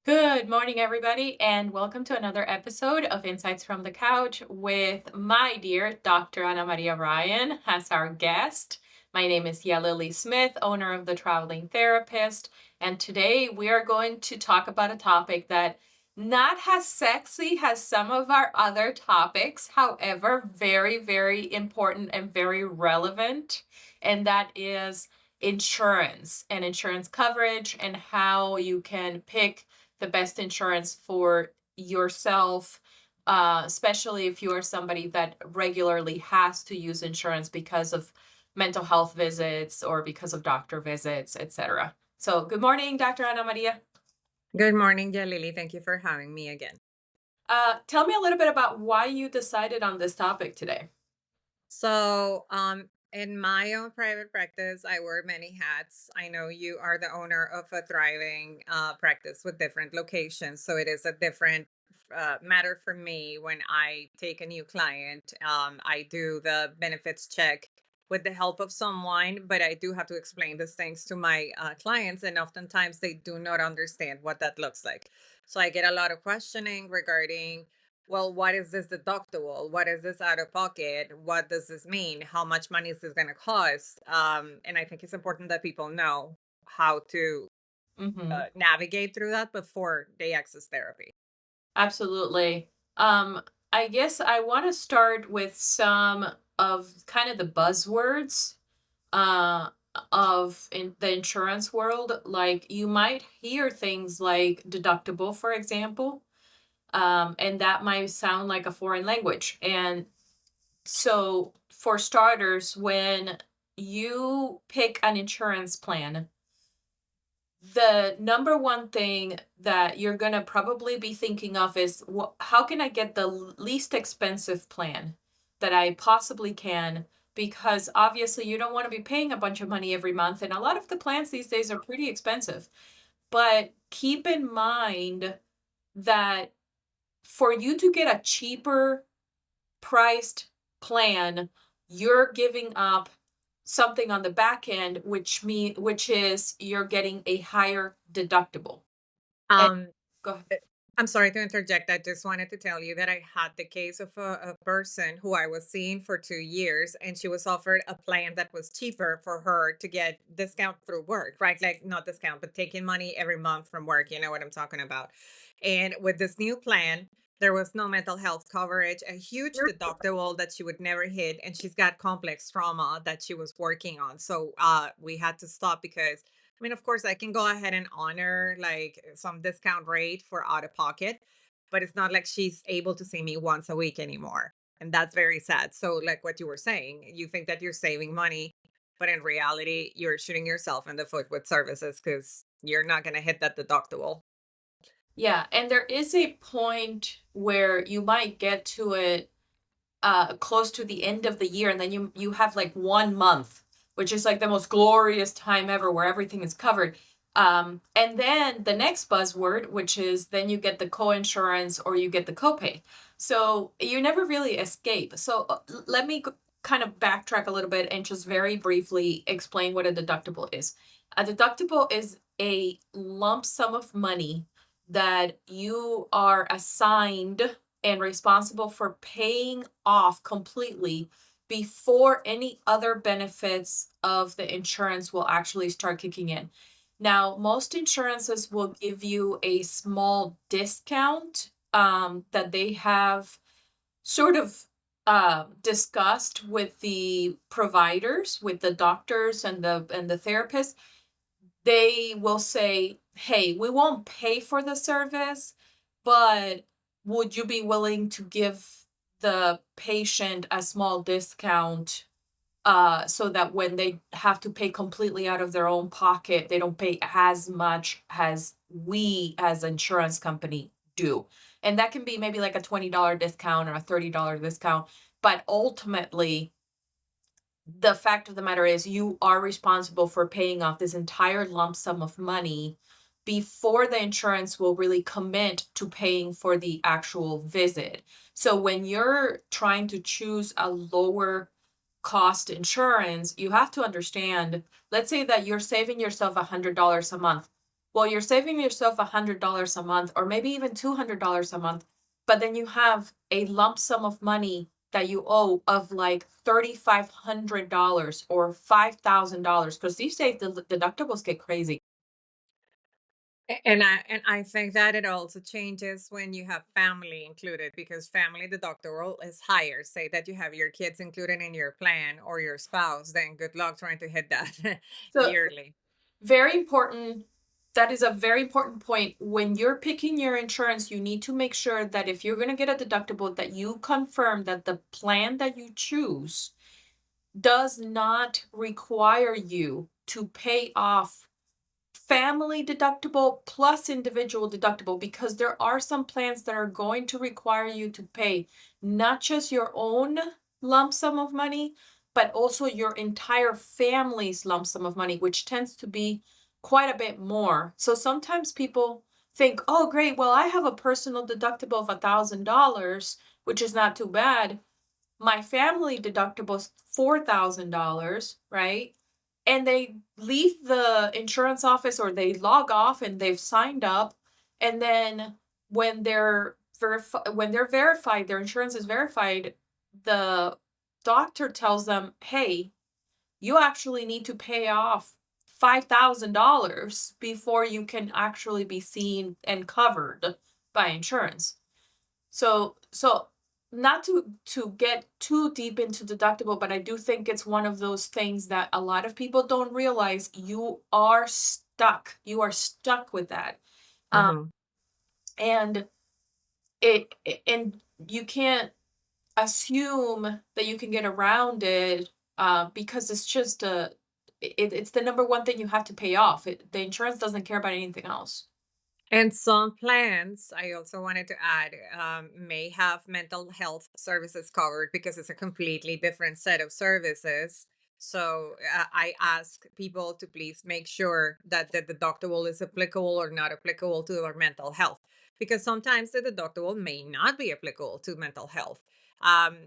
Good morning, everybody, and welcome to another episode of Insights from the Couch with my dear Dr. Ana Maria Ryan as our guest. My name is Lily Smith, owner of The Traveling Therapist, and today we are going to talk about a topic that not as sexy as some of our other topics, however, very, very important and very relevant, and that is insurance and insurance coverage and how you can pick the best insurance for yourself, especially if you are somebody that regularly has to use insurance because of mental health visits or because of doctor visits, etc. So, good morning, Dr. Ana Maria. Good morning, Jalili. Thank you for having me again. Tell me a little bit about why you decided on this topic today. In my own private practice, I wear many hats. I know you are the owner of a thriving practice with different locations, so it is a different matter for me when I take a new client. I do the benefits check with the help of someone, but I do have to explain these things to my clients, and oftentimes they do not understand what that looks like. So I get a lot of questioning regarding, well, what is this deductible? What is this out of pocket? What does this mean? How much money is this going to cost? And I think it's important that people know how to Hmm. navigate through that before they access therapy. Absolutely. Um, I guess I want to start with some of kind of the buzzwords uh of in the insurance world. Like you might hear things like deductible, for example, and that might sound like a foreign language. And so for starters, when you pick an insurance plan, the number one thing that you're going to probably be thinking of is, how can I get the least expensive plan that I possibly can? Because obviously you don't want to be paying a bunch of money every month, and a lot of the plans these days are pretty expensive. But keep in mind that for you to get a cheaper priced plan, you're giving up something on the back end, which is you're getting a higher deductible. And Um, go ahead. Uh, I'm sorry to interject. I just wanted to tell you that I had the case of a person who I was seeing for 2 years, and she was offered a plan that was cheaper for her to get discount through work, right? Like not discount, but taking money every month from work. You know what I'm talking about. And with this new plan, there was no mental health coverage, a huge deductible that she would never hit, and she's got complex trauma that she was working on. So we had to stop because of course, I can go ahead and honor like some discount rate for out of pocket, but it's not like she's able to see me once a week anymore. And that's very sad. So, like what you were saying, you think that you're saving money, but in reality, you're shooting yourself in the foot with services because you're not going to hit that deductible. Yeah, and there is a point where you might get to it close to the end of the year, and then you have like 1 month, which is like the most glorious time ever where everything is covered. And then the next buzzword, which is then you get the co-insurance or you get the copay. So you never really escape. So let me kind of backtrack a little bit and just very briefly explain what a deductible is. A deductible is a lump sum of money that you are assigned and responsible for paying off completely before any other benefits of the insurance will actually start kicking in. Now, most insurances will give you a small discount that they have sort of discussed with the providers, with the doctors and the therapists. They will say, "Hey, we won't pay for the service, but would you be willing to give the patient a small discount, so that when they have to pay completely out of their own pocket, they don't pay as much as we as insurance company do?" And that can be maybe like a $20 discount or a $30 discount, but ultimately the fact of the matter is you are responsible for paying off this entire lump sum of money before the insurance will really commit to paying for the actual visit. So when you're trying to choose a lower cost insurance, you have to understand, let's say that you're saving yourself $100 a month. Well, you're saving yourself $100 a month or maybe even $200 a month, but then you have a lump sum of money that you owe of like $3,500 or $5,000 because these days the deductibles get crazy. And I think that it also changes when you have family included, because family deductible is higher. Say that you have your kids included in your plan or your spouse, then good luck trying to hit that So yearly. very important. That is a very important point. When you're picking your insurance, you need to make sure that if you're going to get a deductible, that you confirm that the plan that you choose does not require you to pay off family deductible plus individual deductible because there are some plans that are going to require you to pay not just your own lump sum of money, but also your entire family's lump sum of money, which tends to be quite a bit more. So sometimes people think, oh, great, well, I have a personal deductible of $1,000, which is not too bad. My family deductible's $4,000, right? And they leave the insurance office or they log off and they've signed up. And then when they're verified, their insurance is verified, the doctor tells them, "Hey, you actually need to pay off $5,000 before you can actually be seen and covered by insurance." So not to get too deep into deductible, but I do think it's one of those things that a lot of people don't realize you are stuck. You are stuck with that. Um, Mhm. and and you can't assume that you can get around it because it's just it's the number one thing you have to pay off. The insurance doesn't care about anything else. And some plans, I also wanted to add, may have mental health services covered because it's a completely different set of services. So I ask people to please make sure that the deductible is applicable or not applicable to their mental health, because sometimes the deductible may not be applicable to mental health.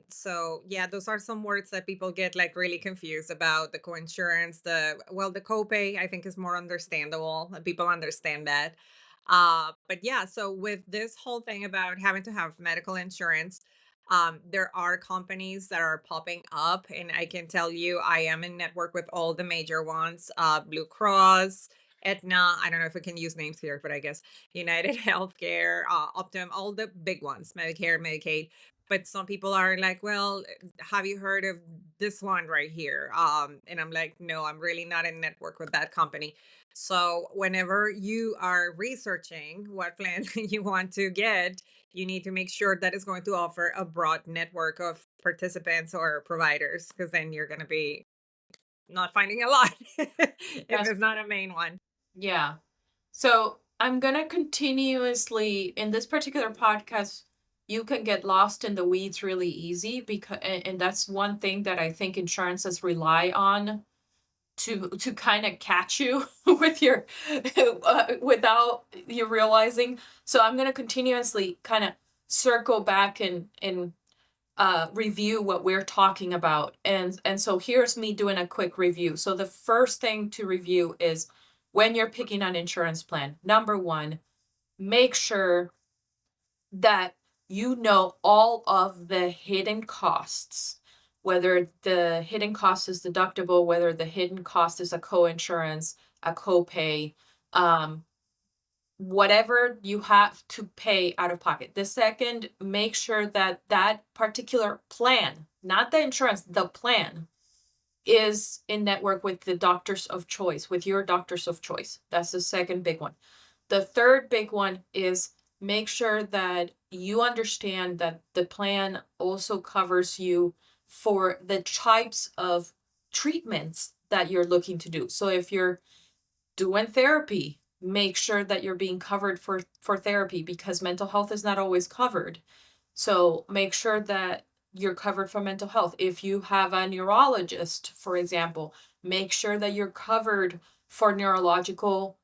So yeah, those are some words that people get like really confused about. The coinsurance, the copay, I think is more understandable. People understand that. But yeah, so with this whole thing about having to have medical insurance, there are companies that are popping up, and I can tell you, I am in network with all the major ones: Blue Cross, Aetna. I don't know if we can use names here, but I guess United Healthcare, Optum, all the big ones, Medicare, Medicaid. But some people are like, well, have you heard of this one right here? And I'm like, no, I'm really not in network with that company. So, whenever you are researching what plan you want to get, you need to make sure that it's going to offer a broad network of participants or providers, because then you're going to be not finding a lot if Yes. it's not a main one. Yeah. So I'm gonna continuously in this particular podcast, you can get lost in the weeds really easy because and that's one thing that I think insurances rely on to kind of catch you with your without you realizing. So I'm gonna continuously kind of circle back and review what we're talking about. And so here's me doing a quick review. So the first thing to review is when you're picking an insurance plan. Number one, make sure that you know all of the hidden costs, whether the hidden cost is deductible, whether the hidden cost is a co-insurance, a copay, um, whatever you have to pay out of pocket. The second, make sure that that particular plan, not the insurance, the plan is in network with the doctors of choice, with your doctors of choice. That's the second big one. The third big one is make sure that you understand that the plan also covers you for the types of treatments that you're looking to do. So if you're doing therapy, make sure that you're being covered for therapy because mental health is not always covered. So make sure that you're covered for mental health. If you have a neurologist, for example, make sure that you're covered for neurological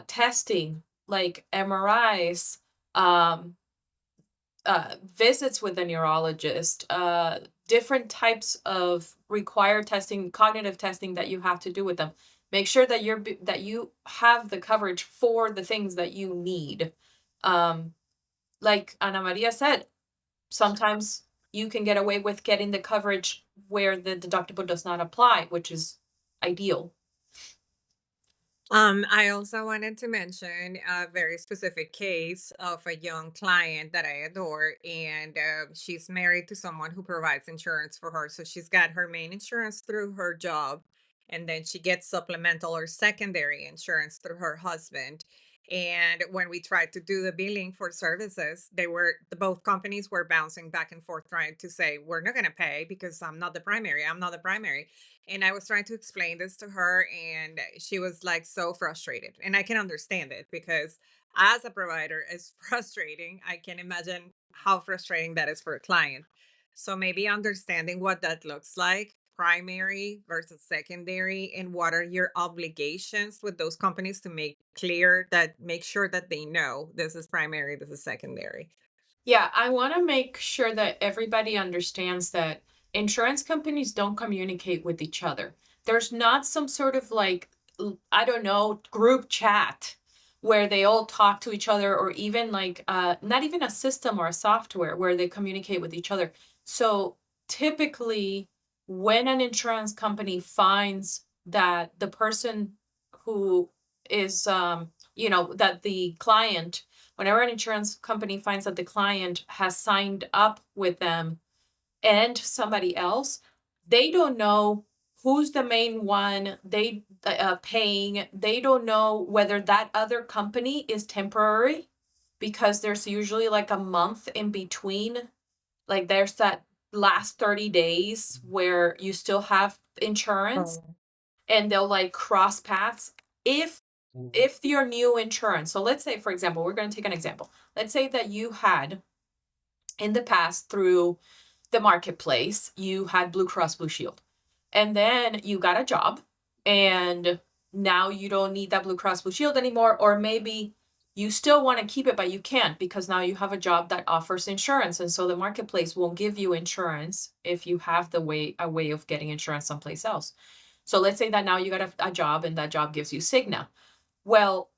testing like MRIs, um, visits with a neurologist, different types of required testing, cognitive testing that you have to do with them. Make sure that that you have the coverage for the things that you need. Um, like Ana Maria said, sometimes you can get away with getting the coverage where the deductible does not apply, which is ideal. I also wanted to mention a very specific case of a young client that I adore, and she's married to someone who provides insurance for her. So she's got her main insurance through her job, and then she gets supplemental or secondary insurance through her husband. And when we tried to do the billing for services, both companies were bouncing back and forth trying to say, we're not going to pay because I'm not the primary. I'm not the primary. And I was trying to explain this to her, and she was like so frustrated. And I can understand it because as a provider, it's frustrating. I can imagine how frustrating that is for a client. So maybe understanding what that looks like, primary versus secondary, and what are your obligations with those companies to make sure that they know this is primary, this is secondary. Yeah, I want to make sure that everybody understands that insurance companies don't communicate with each other. There's not some sort of like, I don't know, group chat where they all talk to each other, or even like, not even a system or a software where they communicate with each other. So typically, when an insurance company finds that the person who is, that the client, whenever an insurance company finds that the client has signed up with them and somebody else, they don't know who's the main one paying. They don't know whether that other company is temporary, because there's usually like a month in between. Like there's that last 30 days where you still have insurance, Oh, and they'll like cross paths. If your new insurance, so let's say, for example, we're going to take an example. Let's say that you had in the past, through the marketplace, you had Blue Cross Blue Shield, and then you got a job, and now you don't need that Blue Cross Blue Shield anymore, or maybe you still want to keep it but you can't because now you have a job that offers insurance, and so the marketplace won't give you insurance if you have a way of getting insurance someplace else. So let's say that now you got a job, and that job gives you Cigna. Well,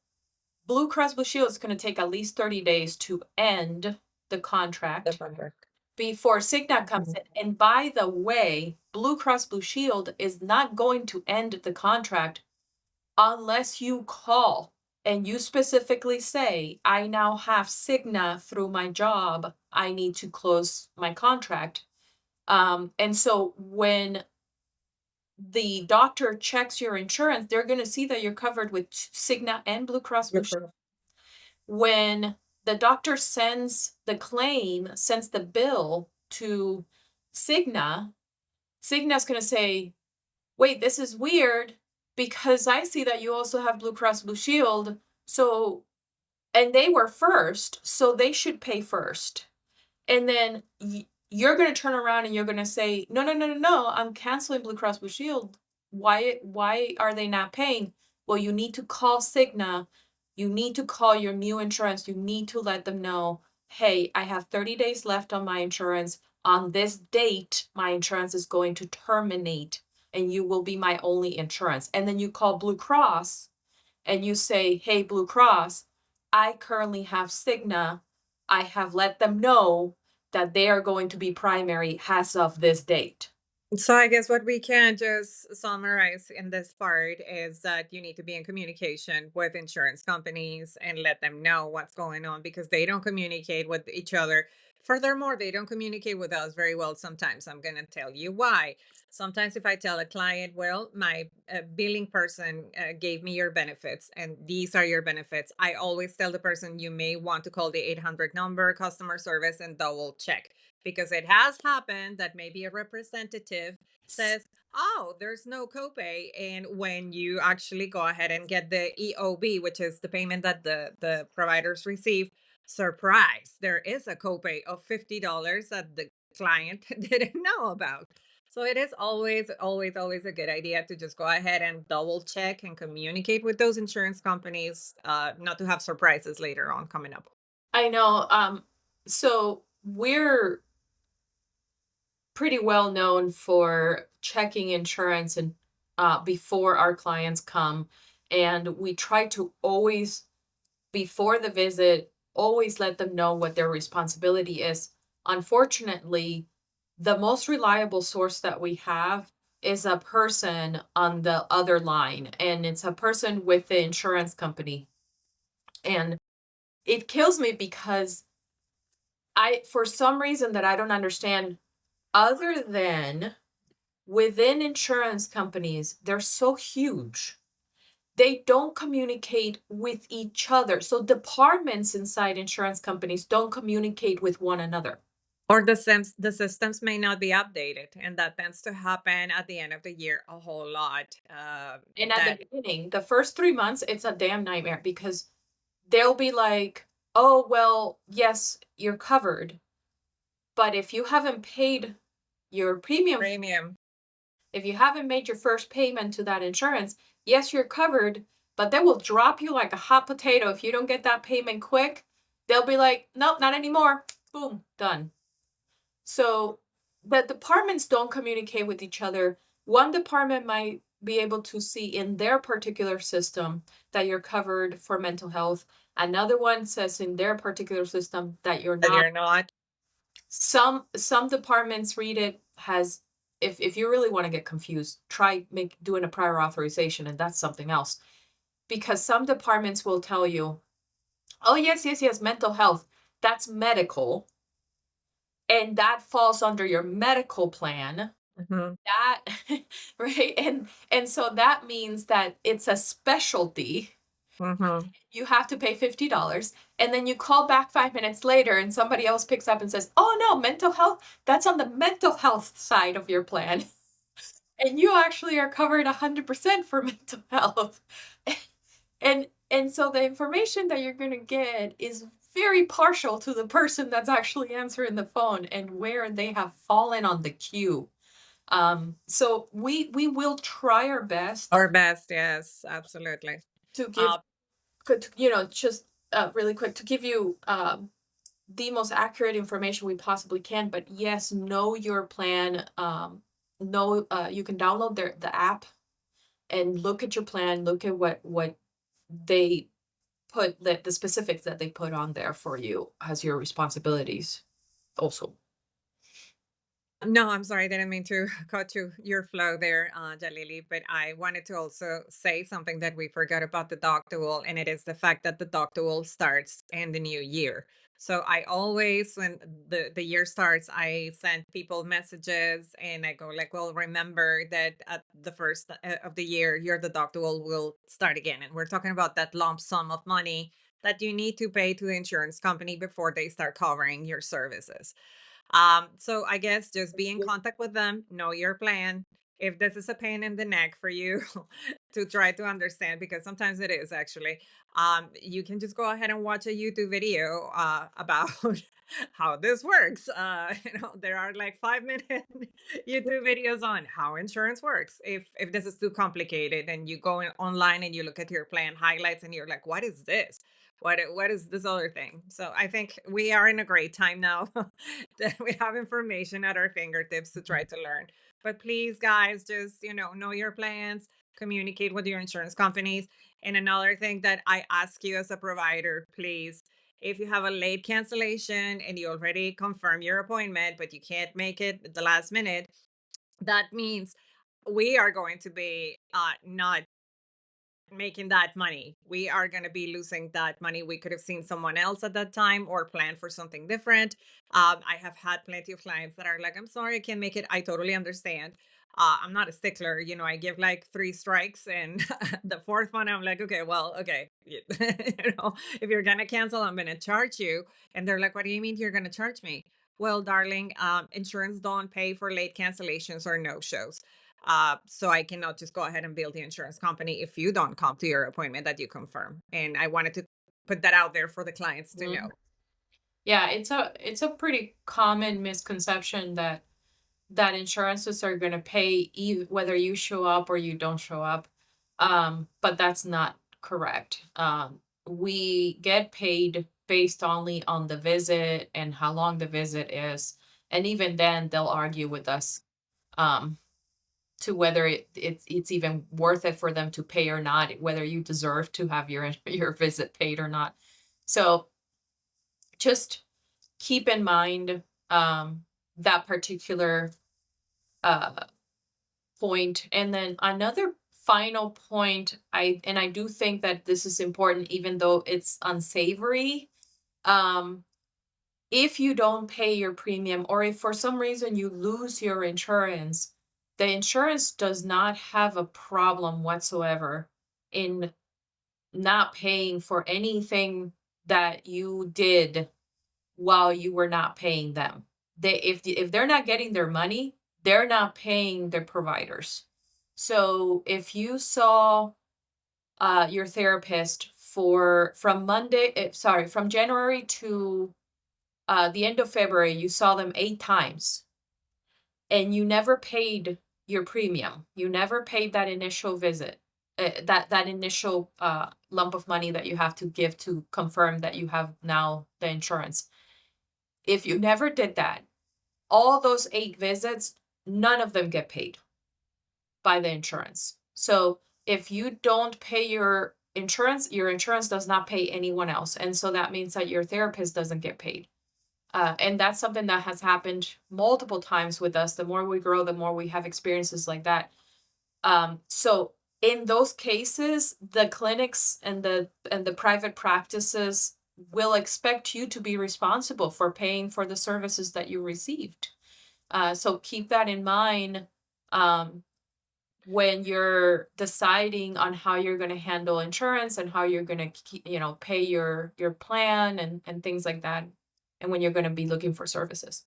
Blue Cross Blue Shield is going to take at least 30 days to end the the contract contract. before Cigna comes in. And by the way, Blue Cross Blue Shield is not going to end the contract unless you call and you specifically say, I now have Cigna through my job. I need to close my contract. And so when the doctor checks your insurance, they're going to see that you're covered with Cigna and Blue Cross Blue Shield. Mhm. When the doctor sends the bill to Cigna, Cigna's going to say, wait, this is weird because I see that you also have Blue Cross Blue Shield. So, and they were first, so they should pay first. And then you're going to turn around and you're going to say, no, no, no, no, no, I'm canceling Blue Cross Blue Shield. Why are they not paying? Well, you need to call Cigna. You need to call your new insurance. You need to let them know, hey, I have 30 days left on my insurance. On this date, my insurance is going to terminate, and you will be my only insurance. And then you call Blue Cross and you say, hey, Blue Cross, I currently have Cigna. I have let them know that they are going to be primary as of this date. So I guess what we can just summarize in this part is that you need to be in communication with insurance companies and let them know what's going on because they don't communicate with each other. Furthermore, they don't communicate with us very well sometimes. I'm going to tell you why. Sometimes if I tell a client, well, my billing person gave me your benefits and these are your benefits, I always tell the person you may want to call the 800 number customer service and double check because it has happened that maybe a representative says, oh, there's no copay. And when you actually go ahead and get the EOB, which is the payment that the providers receive, surprise, there is a copay of $50 that the client didn't know about. So it is always, always, always a good idea to just go ahead and double check and communicate with those insurance companies, not to have surprises later on coming up. I know. So we're pretty well known for checking insurance and before our clients come. And we try to always, before the visit, always let them know what their responsibility is. Unfortunately, the most reliable source that we have is a person on the other line, and it's a person with the insurance company. And it kills me because for some reason that I don't understand, other than within insurance companies, they're so huge. They don't communicate with each other. So departments inside insurance companies don't communicate with one another. Or the systems may not be updated, and that tends to happen at the end of the year a whole lot. And at the That beginning, the first 3 months, it's a damn nightmare because they'll be like, oh, well, yes, you're covered. But if you haven't paid your premium, premium. if you haven't made your first payment to that insurance, yes, you're covered, but they will drop you like a hot potato if you don't get that payment quick. They'll be like, nope, not anymore. Boom, done. So the departments don't communicate with each other. One department might be able to see in their particular system that you're covered for mental health. Another one says in their particular system that you're That not. you're not. Some departments read it has, if you really want to get confused, try make doing a prior authorization, and that's something else. Because some departments will tell you, oh yes, yes, yes, mental health, that's medical, and that falls under your medical plan. Mhm, That right? And so that means that it's a specialty. mhm. You have to pay $50, and then you call back 5 minutes later and somebody else picks up and says, "Oh no, mental health, that's on the mental health side of your plan." And you actually are covered 100% for mental health. And so the information that you're going to get is very partial to the person that's actually answering the phone and where they have fallen on the queue. So we will try our best Our best, yes, absolutely. to give, Uh, just really quick, to give you the most accurate information we possibly can. But yes, know your plan. Know You can download the app and look at your plan. Look at what they put, the specifics that they put on there for you as your responsibilities. Also, No, I'm sorry, I didn't mean to cut your flow there, Jalili, but I wanted to also say something that we forgot about the dog duel, and it is the fact that the dog duel starts in the new year. So I always, when the year starts, I send people messages and I go like, well, remember that at the first of the year, your deductible will start again. And we're talking about that lump sum of money that you need to pay to the insurance company before they start covering your services. So I guess just be in contact with them, know your plan. If this is a pain in the neck for you to try to understand, because sometimes it is actually, you can just go ahead and watch a YouTube video about how this works. There are like 5 minute YouTube videos on how insurance works. If this is too complicated, and you go online and you look at your plan highlights and you're like, what is this? What is this other thing? So I think we are in a great time now that we have information at our fingertips to try to learn. But please, guys, just know your plans, communicate with your insurance companies. And another thing that I ask you as a provider, please, if you have a late cancellation and you already confirm your appointment, but you can't make it at the last minute, that means we are going to be not making that money. We are going to be losing that money. We could have seen someone else at that time or planned for something different. I have had plenty of clients that are like, I'm sorry, I can't make it. I totally understand. I'm not a stickler. I give like three strikes, and the fourth one, I'm like, okay, well, okay. If you're going to cancel, I'm going to charge you. And they're like, what do you mean you're going to charge me? Well, darling, insurance don't pay for late cancellations or no shows. So I cannot just go ahead and bill the insurance company if you don't come to your appointment that you confirm. And I wanted to put that out there for the clients to know. mhm. Yeah, it's a pretty common misconception that insurances are going to pay whether you show up or you don't show up. But that's not correct. We get paid based only on the visit and how long the visit is. And even then, they'll argue with us um, to whether it's even worth it for them to pay or not, whether you deserve to have your visit paid or not. So just keep in mind that particular uh, point. And then another final point, I do think that this is important, even though it's unsavory. Um, if you don't pay your premium, or if for some reason you lose your insurance, the insurance does not have a problem whatsoever in not paying for anything that you did while you were not paying them. If they're not getting their money, they're not paying their providers. So if you saw your therapist from January to the end of February, you saw them 8 times, and you never paid your premium. You never paid that initial visit, that initial lump of money that you have to give to confirm that you have now the insurance. If you never did that, all those 8 visits, none of them get paid by the insurance. So if you don't pay your insurance does not pay anyone else. And so that means that your therapist doesn't get paid. And that's something that has happened multiple times with us. The more we grow, the more we have experiences like that. So in those cases, the clinics and the private practices will expect you to be responsible for paying for the services that you received. So keep that in mind um, when you're deciding on how you're going to handle insurance and how you're going to pay your plan and things like that, and when you're going to be looking for services.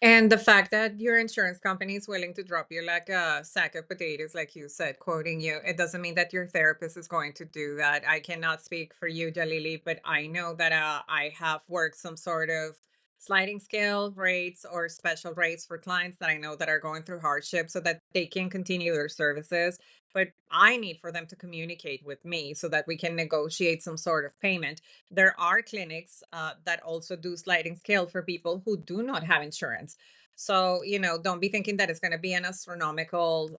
And the fact that your insurance company is willing to drop you like a sack of potatoes, like you said, quoting you, it doesn't mean that your therapist is going to do that. I cannot speak for you, Jalili, but I know that I have worked some sort of sliding scale rates or special rates for clients that I know that are going through hardship so that they can continue their services. But I need for them to communicate with me so that we can negotiate some sort of payment. There are clinics that also do sliding scale for people who do not have insurance. So, don't be thinking that it's going to be an astronomical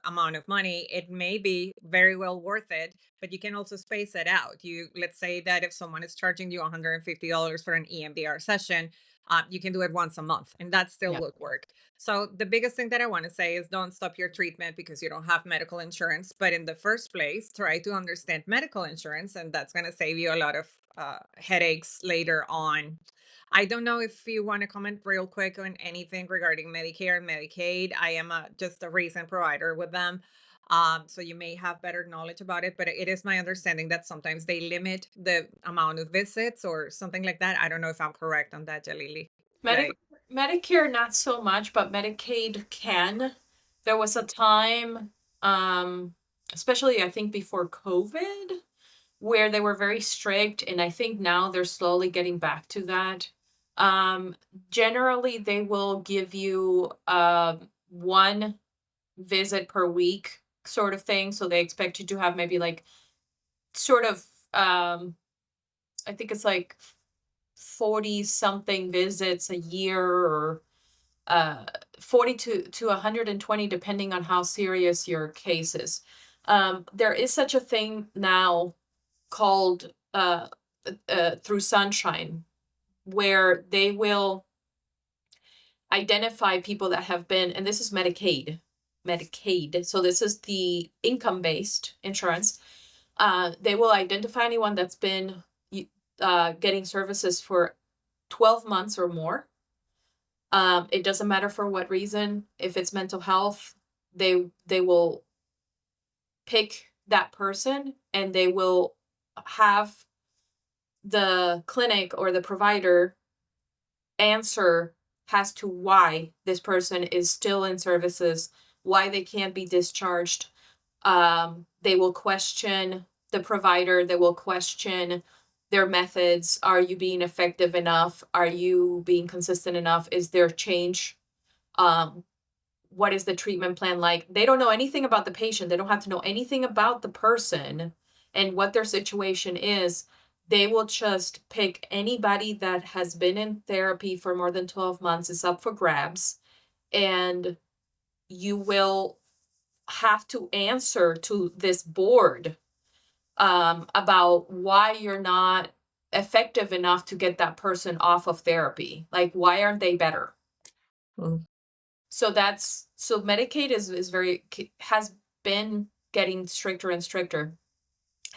amount of money. It may be very well worth it, but you can also space it out. Let's say that if someone is charging you $150 for an EMDR session, you can do it once a month, and that still Yeah. would work. So, the biggest thing that I want to say is don't stop your treatment because you don't have medical insurance. But in the first place, try to understand medical insurance, and that's going to save you a lot of headaches later on. I don't know if you want to comment real quick on anything regarding Medicare and Medicaid. I am just a recent provider with them. So you may have better knowledge about it, but it is my understanding that sometimes they limit the amount of visits or something like that. I don't know if I'm correct on that, Jalili. Medi- Right. Medicare, not so much, but Medicaid can. There was a time, um, especially I think before COVID, where they were very strict, and I think now they're slowly getting back to that. Um, Generally, they will give you one visit per week sort of thing. So they expect you to have maybe like sort of, I think it's like 40 something visits a year, or uh 40 to 120, depending on how serious your case is. There is such a thing now called through Sunshine, where they will identify people that have been, and this is Medicaid, so this is the income based insurance. They will identify anyone that's been getting services for 12 months or more. It doesn't matter for what reason. If it's mental health, they will pick that person, and they will have the clinic or the provider answer as to why this person is still in services, why they can't be discharged. They will question the provider, they will question their methods. Are you being effective enough? Are you being consistent enough? Is there change? Um, what is the treatment plan like? They don't know anything about the patient. They don't have to know anything about the person and what their situation is. They will just pick anybody that has been in therapy for more than 12 months, is up for grabs, and you will have to answer to this board about why you're not effective enough to get that person off of therapy. Like, why aren't they better? Mm. So Medicaid is has been getting stricter and stricter.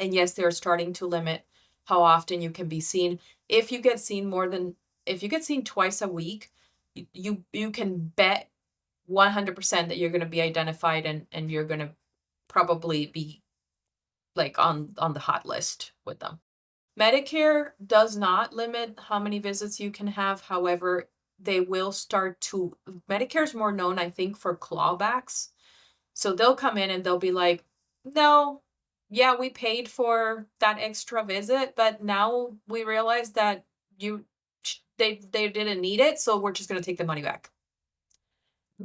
And yes, they're starting to limit how often you can be seen. If you get seen more than if you get seen twice a week, you can bet 100% that you're going to be identified, and you're going to probably be like on the hot list with them. Medicare does not limit how many visits you can have. However, they will start to Medicare is more known, I think, for clawbacks. So they'll come in and they'll be like, "No, yeah, we paid for that extra visit, but now we realize that you they didn't need it, so we're just going to take the money back."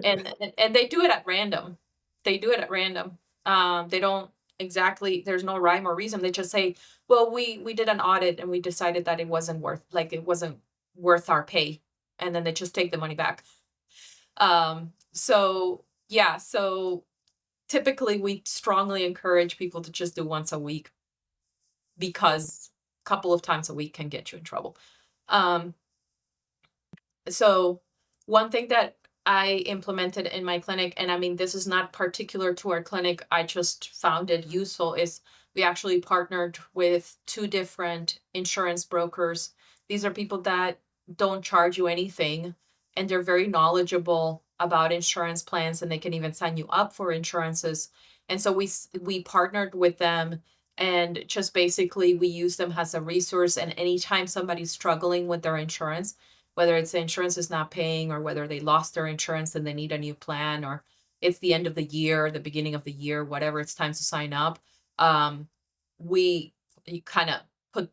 And they do it at random. They do it at random. They don't exactly there's no rhyme or reason. They just say, "Well, we did an audit and we decided that it wasn't worth our pay." And then they just take the money back. So yeah, so typically we strongly encourage people to just do once a week because a couple of times a week can get you in trouble. Um, So, one thing that I implemented in my clinic, and I mean, this is not particular to our clinic, I just found it useful, is we actually partnered with two different insurance brokers. These are people that don't charge you anything, and they're very knowledgeable about insurance plans, and they can even sign you up for insurances. And so we partnered with them, and just basically we use them as a resource. And anytime somebody's struggling with their insurance, whether it's the insurance is not paying, or whether they lost their insurance and they need a new plan, or it's the end of the year, the beginning of the year, whatever, it's time to sign up. Um, we kind of put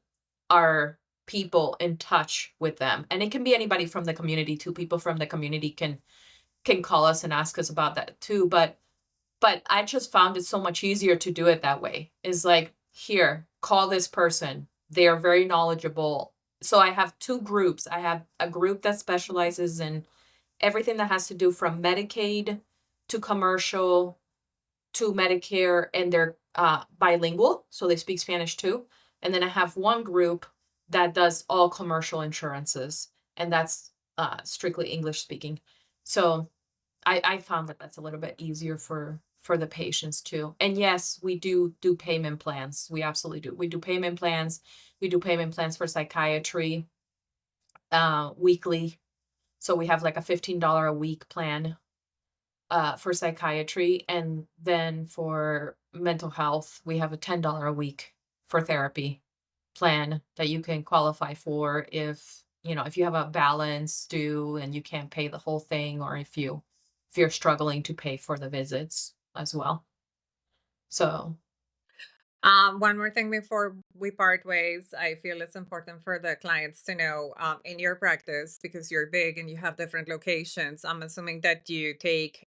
our people in touch with them. And it can be anybody from the community too. People from the community can call us and ask us about that too. But I just found it so much easier to do it that way. Is like, here, call this person. They are very knowledgeable. So I have two groups. I have a group that specializes in everything that has to do from Medicaid to commercial to Medicare, and they're bilingual, so they speak Spanish too. And then I have one group that does all commercial insurances, and that's strictly English speaking. So I found that that's a little bit easier for the patients too. And yes, we do payment plans. We absolutely do. We do payment plans. We do payment plans for psychiatry weekly. So we have like a $15 a week plan for psychiatry, and then for mental health, we have a $10 a week for therapy plan that you can qualify for if if you have a balance due and you can't pay the whole thing, or if you're struggling to pay for the visits as well. So One more thing before we part ways, I feel it's important for the clients to know in your practice, because you're big and you have different locations. I'm assuming that you take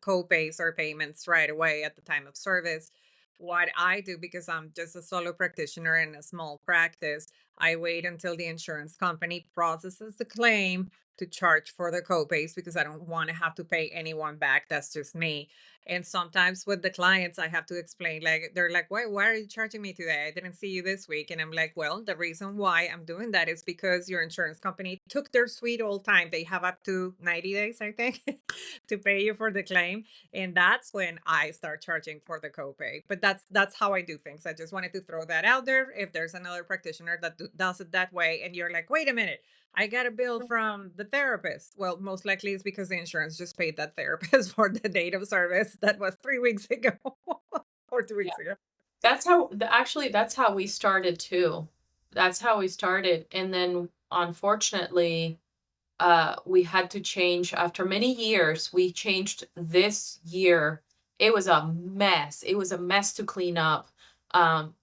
co-pays or payments right away at the time of service. What I do, because I'm just a solo practitioner in a small practice, I wait until the insurance company processes the claim to charge for the co-pays, because I don't want to have to pay anyone back. That's just me. And sometimes with the clients, I have to explain, like, they're like, why are you charging me today? I didn't see you this week. And I'm like, well, the reason why I'm doing that is because your insurance company took their sweet old time. They have up to 90 days, I think, to pay you for the claim. And that's when I start charging for the copay. But that's how I do things. I just wanted to throw that out there. If there's another practitioner that does it that way, and you're like, wait a minute, I got a bill from the therapist. Well, most likely it's because the insurance just paid that therapist for the date of service that was 3 weeks ago or 2 weeks ago. actually that's how we started too. That's how we started, and then unfortunately we had to change after many years. We changed this year. It was a mess. It was a mess to clean up. Um,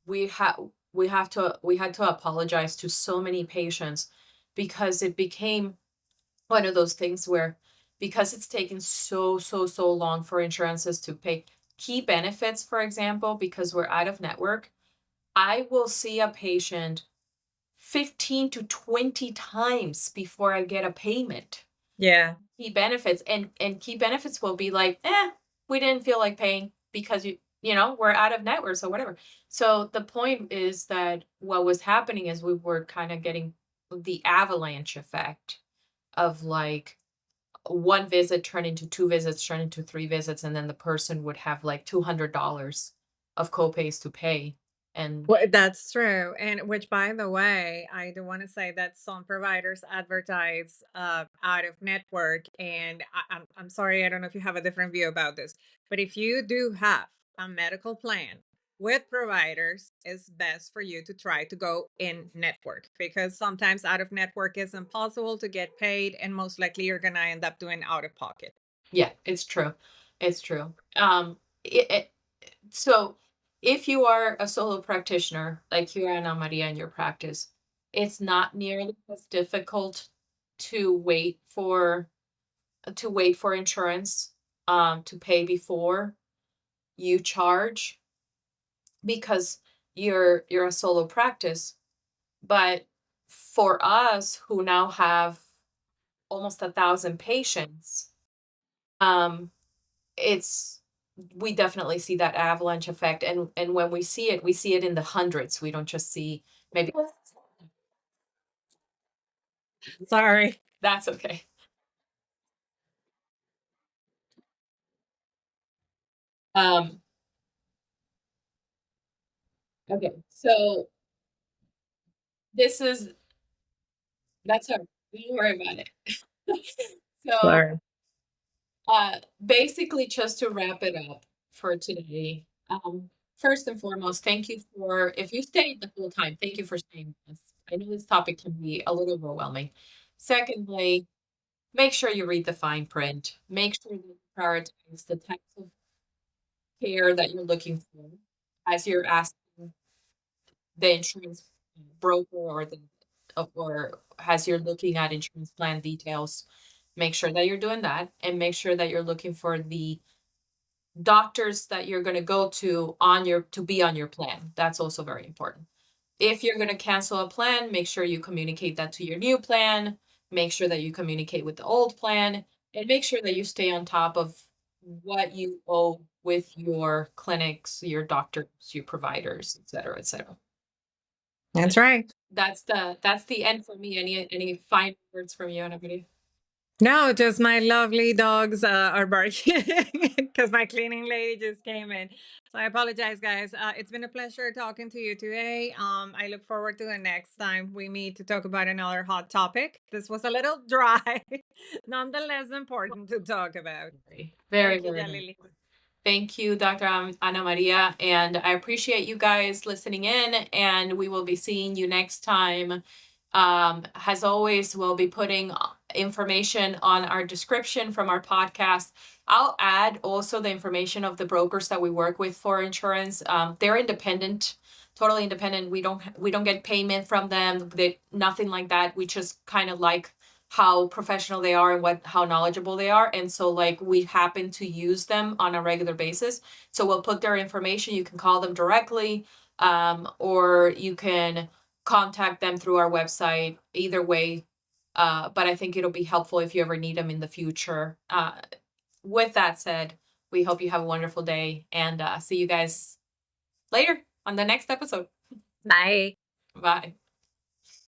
we had we had to apologize to so many patients because it became one of those things where, because it's taken so long for insurances to pay key benefits, for example, because we're out of network. I will see a patient 15 to 20 times before I get a payment. Yeah. Key benefits, and key benefits will be like, eh. we didn't feel like paying because we're out of network, so whatever. So the point is that what was happening is we were kind of getting the avalanche effect of like one visit turn into two visits, turn into three visits, and then the person would have like $200 of copays to pay. And Well, that's true. And which, by the way, I do want to say that some providers advertise out of network. And I'm sorry, I don't know if you have a different view about this, but if you do have a medical plan with providers, it's best for you to try to go in network because sometimes out of network is impossible to get paid. And most likely you're going to end up doing out of pocket. yeah, it's true. It's true. So if you are a solo practitioner, like you are Ana Maria in your practice, it's not nearly as difficult to wait for insurance to pay before you charge because you're a solo practice. But for us who now have almost 1,000 patients, um, it's we definitely see that avalanche effect, and when we see it in the hundreds. We don't just see maybe Sorry. that's okay. Um, okay, so this is that's our don't worry about it. So, Sorry. basically, just to wrap it up for today, first and foremost, thank you for if you stayed the whole time, thank you for staying with us. I know this topic can be a little overwhelming. Secondly, make sure you read the fine print. Make sure that you prioritize the types of care that you're looking for as you're asking the insurance broker or as you're looking at insurance plan details. Make sure that you're doing that and make sure that you're looking for the doctors that you're going to go to to be on your plan. That's also very important. If you're going to cancel a plan, make sure you communicate that to your new plan. Make sure that you communicate with the old plan and make sure that you stay on top of what you owe with your clinics, your doctors, your providers, et cetera, et cetera. That's right. That's the end for me. Any final words from you, anybody? No, just my lovely dogs are barking because my cleaning lady just came in. So I apologize, guys. It's been a pleasure talking to you today. I look forward to the next time we meet to talk about another hot topic. This was a little dry, nonetheless important to talk about. Very, Thank you, very nice. Jalili. Thank you, Dr. Ana Maria, and I appreciate you guys listening in, and we will be seeing you next time. As always, we'll be putting information on our description from our podcast. I'll add also the information of the brokers that we work with for insurance. They're independent, totally independent. We don't get payment from them. Nothing like that. We just kind of like how professional they are and how knowledgeable they are, and so like we happen to use them on a regular basis, so we'll put their information. You can call them directly, or you can contact them through our website. Either way, but I think it'll be helpful if you ever need them in the future. With that said, we hope you have a wonderful day, and see you guys later on the next episode. Bye. Bye.